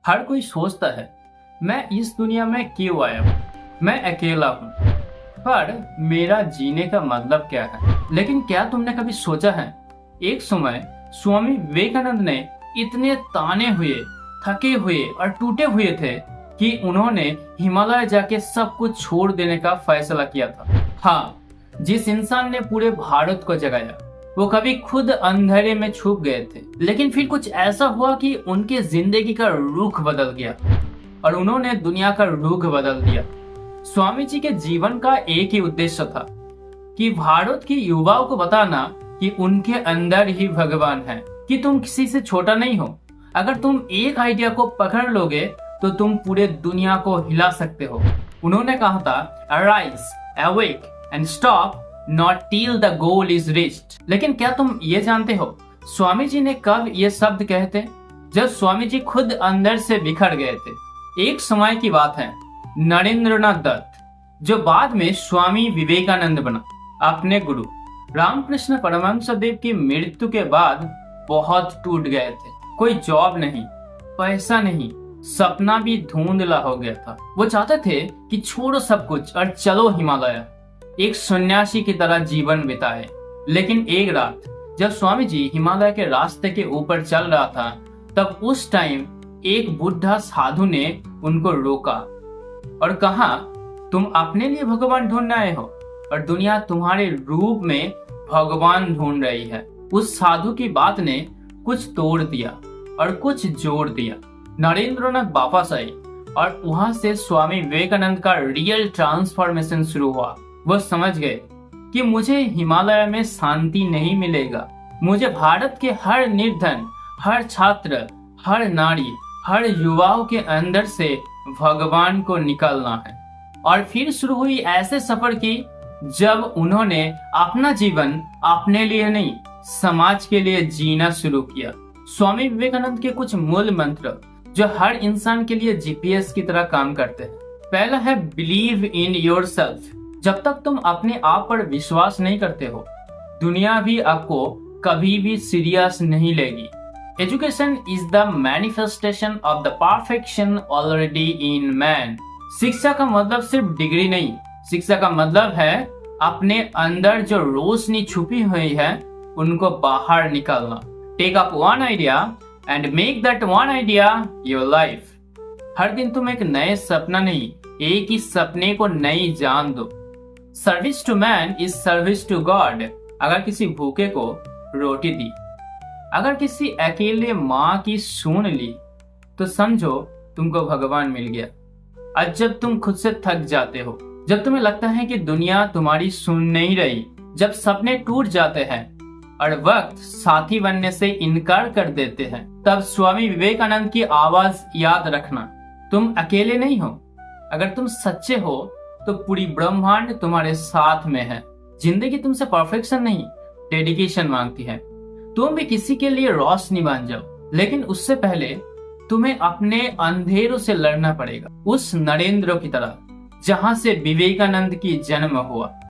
हर कोई सोचता है मैं इस दुनिया में क्यों आया हूँ, मैं अकेला हूँ, पर मेरा जीने का मतलब क्या है। लेकिन क्या तुमने कभी सोचा है, एक समय स्वामी विवेकानंद ने इतने ताने हुए, थके हुए और टूटे हुए थे कि उन्होंने हिमालय जाके सब कुछ छोड़ देने का फैसला किया था। हाँ, जिस इंसान ने पूरे भारत को जगाया वो कभी खुद अंधेरे में छुप गए थे, लेकिन फिर कुछ ऐसा हुआ कि उनके जिंदगी का रुख बदल गया और उन्होंने दुनिया का रुख बदल दिया। स्वामी जी के जीवन का एक ही उद्देश्य था कि भारत के युवाओं को बताना कि उनके अंदर ही भगवान है, कि तुम किसी से छोटा नहीं हो। अगर तुम एक आइडिया को पकड़ लोगे तो तुम पूरे दुनिया को हिला सकते हो। उन्होंने कहा था, arise, awake and stop not till the goal is reached. लेकिन क्या तुम ये जानते हो स्वामी जी ने कब ये शब्द कहे थे? जब स्वामी जी खुद अंदर से बिखर गए थे। एक समय की बात है, नरेंद्रनाथ दत्त, जो बाद में स्वामी विवेकानंद बना, अपने गुरु रामकृष्ण परमहंस देव की मृत्यु के बाद बहुत टूट गए थे। कोई जॉब नहीं, पैसा नहीं, सपना भी धुंधला हो गया था। वो चाहते थे कि छोड़ो सब कुछ और चलो हिमालय, एक सन्यासी की तरह जीवन बिताए। लेकिन एक रात जब स्वामी जी हिमालय के रास्ते के ऊपर चल रहा था, तब उस टाइम एक बुढ़ा साधु ने उनको रोका और कहा, तुम अपने लिए भगवान ढूंढने आए हो और दुनिया तुम्हारे रूप में भगवान ढूंढ रही है। उस साधु की बात ने कुछ तोड़ दिया और कुछ जोड़ दिया। नरेंद्रनाथ वापस आए और वहां से स्वामी विवेकानंद का रियल ट्रांसफॉर्मेशन शुरू हुआ। वो समझ गए कि मुझे हिमालय में शांति नहीं मिलेगा, मुझे भारत के हर निर्धन, हर छात्र, हर नारी, हर युवाओं के अंदर से भगवान को निकालना है। और फिर शुरू हुई ऐसे सफर की जब उन्होंने अपना जीवन अपने लिए नहीं, समाज के लिए जीना शुरू किया। स्वामी विवेकानंद के कुछ मूल मंत्र जो हर इंसान के लिए जीपीएस की तरह काम करते हैं। पहला है बिलीव इन योरसेल्फ। जब तक तुम अपने आप पर विश्वास नहीं करते हो, दुनिया भी आपको कभी भी सीरियस नहीं लेगी। Education is the manifestation of the perfection already in man. शिक्षा का मतलब सिर्फ डिग्री नहीं, शिक्षा का मतलब है अपने अंदर जो रोशनी छुपी हुई है उनको बाहर निकालना। Take up one idea and make that one idea your life. हर दिन तुम एक नए सपना नहीं, एक ही सपने को नई जान दो। Service to man is service to God. अगर किसी भूखे को रोटी दी, अगर किसी अकेले माँ की सुन ली, तो समझो तुमको भगवान मिल गया। आज जब तुम खुद से थक जाते हो, जब तुम्हें लगता है कि दुनिया तुम्हारी सुन नहीं रही, जब सपने टूट जाते हैं और वक्त साथी बनने से इनकार कर देते हैं, तब स्वामी विवेकानंद की आवाज याद रखना, तुम अकेले नहीं हो। अगर तुम सच्चे हो तो पूरी ब्रह्मांड तुम्हारे साथ में है। जिंदगी तुमसे परफेक्शन नहीं, डेडिकेशन मांगती है। तुम भी किसी के लिए रोशनी बन जाओ, लेकिन उससे पहले तुम्हें अपने अंधेरों से लड़ना पड़ेगा, उस नरेंद्र की तरह जहां से विवेकानंद की जन्म हुआ।